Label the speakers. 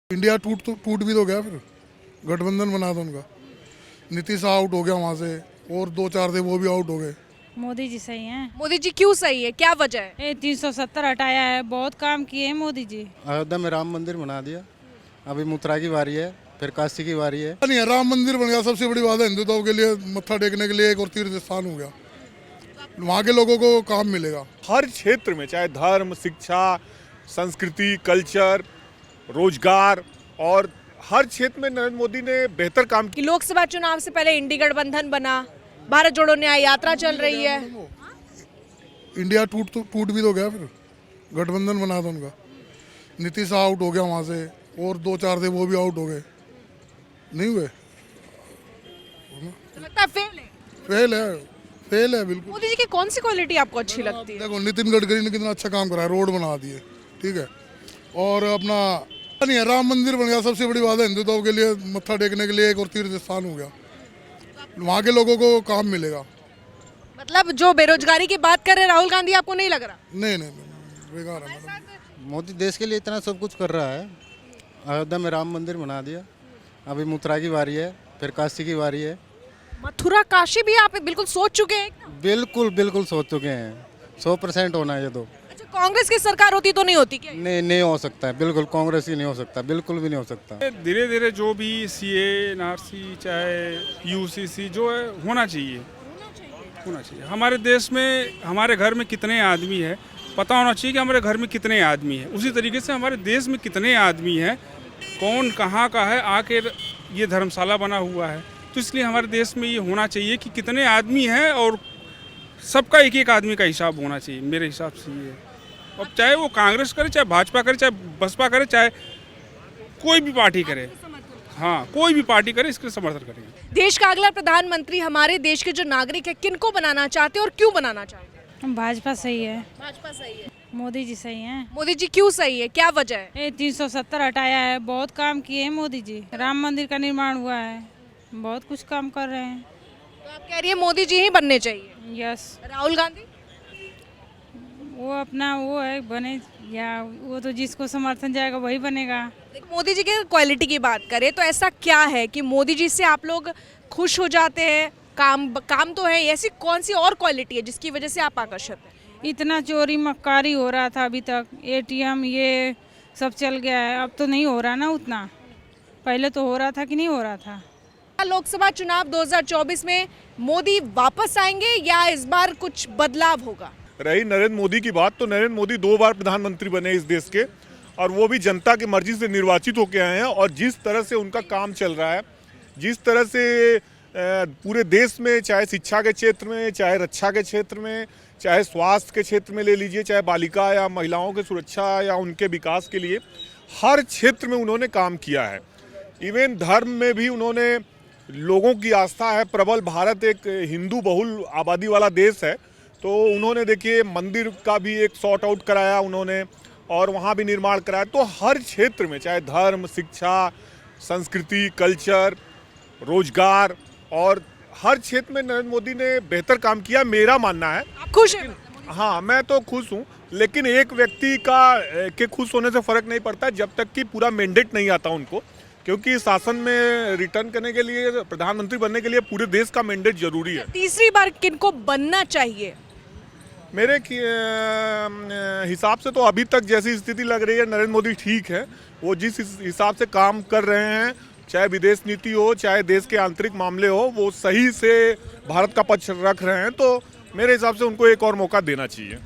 Speaker 1: India टूट भी तो गया, फिर गठबंधन बना था उनका। नीतीश आउट हो गया वहाँ से, और 2-4 थे वो भी आउट हो गए।
Speaker 2: मोदी जी सही हैं।
Speaker 3: मोदी जी क्यों सही है, क्या वजह है?
Speaker 2: ये 370 हटाया है, बहुत काम किए हैं मोदी जी।
Speaker 4: अयोध्या में राम मंदिर बना दिया, अभी मथुरा की बारी है, फिर काशी की बारी है।
Speaker 1: नहीं है, राम मंदिर बन गया, सबसे बड़ी बात है हिंदुत्व के लिए, मत्था टेकने के लिए एक और तीर्थ स्थान हो गया। वहाँ के लोगों को काम मिलेगा।
Speaker 5: हर क्षेत्र में, चाहे धर्म, शिक्षा, संस्कृति, कल्चर, रोजगार, और हर क्षेत्र में नरेंद्र मोदी ने बेहतर काम
Speaker 3: कि लोकसभा चुनाव से पहले इंडी गठबंधन बना, भारत जोड़ो न्याय यात्रा चल रही है।
Speaker 1: इंडिया टूट भी तो गया, फिर गठबंधन बना था उनका। नीतीश आउट हो गया वहाँ से, और 2-4 थे वो भी आउट हो गए। नहीं हुए,
Speaker 3: तो लगता है
Speaker 1: फेल है बिल्कुल।
Speaker 3: मोदी जी की कौन सी क्वालिटी आपको अच्छी लगती है?
Speaker 1: देखो, नितिन गडकरी ने कितना अच्छा काम करा है, रोड बना दिए, ठीक है। और अपना नहीं है, राम मंदिर बन गया, सबसे बड़ी बात है हिंदुत्व के लिए, मत्था टेकने के लिए एक और तीर्थ स्थान हो गया। वहाँ के लोगों को काम मिलेगा।
Speaker 3: मतलब जो बेरोजगारी की बात कर रहे हैं राहुल गांधी, आपको नहीं लग रहा?
Speaker 1: नहीं, बेकार है मतलब।
Speaker 4: मोदी देश के लिए इतना सब कुछ कर रहा है। अयोध्या में राम मंदिर बना दिया, अभी मथुरा की बारी है, फिर काशी की बारी है।
Speaker 3: मथुरा काशी भी आप बिल्कुल सोच चुके हैं?
Speaker 4: बिल्कुल सोच चुके हैं। 100% होना है ये तो।
Speaker 3: अच्छा, कांग्रेस की सरकार होती तो नहीं होती क्या?
Speaker 4: नहीं हो सकता है, बिल्कुल कांग्रेस की नहीं हो सकता, बिल्कुल भी नहीं हो सकता।
Speaker 6: धीरे धीरे जो भी सीए, एनआरसी, चाहे यूसीसी जो है होना चाहिए। हमारे देश में, हमारे घर में कितने आदमी है पता होना चाहिए कि हमारे घर में कितने आदमी हैं। उसी तरीके से हमारे देश में कितने आदमी हैं, कौन कहाँ का है, आके ये धर्मशाला बना हुआ है। तो इसलिए हमारे देश में ये होना चाहिए कि कितने आदमी हैं और सबका एक एक आदमी का हिसाब होना चाहिए। मेरे हिसाब से ये, अब चाहे वो कांग्रेस करे, चाहे भाजपा करे, चाहे बसपा करे, चाहे कोई भी पार्टी करे, हाँ कोई भी पार्टी करे, इसके समर्थन करेंगे।
Speaker 3: देश का अगला प्रधानमंत्री हमारे देश के जो नागरिक है, किनको बनाना चाहते हैं और क्यों बनाना चाहते हैं?
Speaker 2: भाजपा सही है।
Speaker 3: भाजपा सही है।
Speaker 2: मोदी जी सही हैं।
Speaker 3: मोदी जी क्यों सही है, क्या वजह है?
Speaker 2: ये 370 हटाया है, बहुत काम किए हैं मोदी जी। राम मंदिर का निर्माण हुआ है, बहुत कुछ काम कर रहे हैं।
Speaker 3: तो आप कह रही है मोदी जी ही बनने चाहिए?
Speaker 2: यस,
Speaker 3: राहुल गांधी?
Speaker 2: वो अपना वो है बने, या वो तो जिसको समर्थन जाएगा वही बनेगा।
Speaker 3: देखो, मोदी जी के क्वालिटी की बात करें तो ऐसा क्या है कि मोदी जी से आप लोग खुश हो जाते हैं? काम तो है, ऐसी कौन सी और क्वालिटी है जिसकी वजह से आप आकर्षित हैं?
Speaker 2: इतना चोरी मक्कारी हो रहा था अभी तक, एटीएम ये सब चल गया है, अब तो नहीं हो रहा ना उतना। पहले तो हो रहा था कि नहीं हो रहा था।
Speaker 3: लोकसभा चुनाव 2024 में मोदी वापस आएंगे या इस बार कुछ बदलाव होगा?
Speaker 5: रही नरेंद्र मोदी की बात, तो नरेंद्र मोदी 2 बार प्रधानमंत्री बने इस देश के, और वो भी जनता की मर्जी से निर्वाचित होकर आए हैं। और जिस तरह से उनका काम चल रहा है, जिस तरह से पूरे देश में, चाहे शिक्षा के क्षेत्र में, चाहे रक्षा के क्षेत्र में, चाहे स्वास्थ्य के क्षेत्र में ले लीजिए, चाहे बालिका या महिलाओं की सुरक्षा या उनके विकास के लिए, हर क्षेत्र में उन्होंने काम किया है। इवन धर्म में भी उन्होंने, लोगों की आस्था है प्रबल, भारत एक हिंदू बहुल आबादी वाला देश है, तो उन्होंने देखिए मंदिर का भी एक सॉर्ट आउट कराया उन्होंने, और वहाँ भी निर्माण कराया। तो हर क्षेत्र में, चाहे धर्म, शिक्षा, संस्कृति, कल्चर, रोजगार, और हर क्षेत्र में नरेंद्र मोदी ने बेहतर काम किया, मेरा मानना है।
Speaker 3: आप खुश हैं?
Speaker 5: हाँ, मैं तो खुश हूँ, लेकिन एक व्यक्ति के खुश होने से फर्क नहीं पड़ता जब तक कि पूरा मैंडेट नहीं आता उनको, क्योंकि शासन में रिटर्न करने के लिए, प्रधानमंत्री बनने के लिए पूरे देश का मैंडेट जरूरी है।
Speaker 3: तीसरी बार किनको बनना चाहिए?
Speaker 5: मेरे हिसाब से तो अभी तक जैसी स्थिति लग रही है, नरेंद्र मोदी ठीक है। वो जिस हिसाब से काम कर रहे हैं, चाहे विदेश नीति हो, चाहे देश के आंतरिक मामले हो, वो सही से भारत का पक्ष रख रहे हैं, तो मेरे हिसाब से उनको एक और मौका देना चाहिए।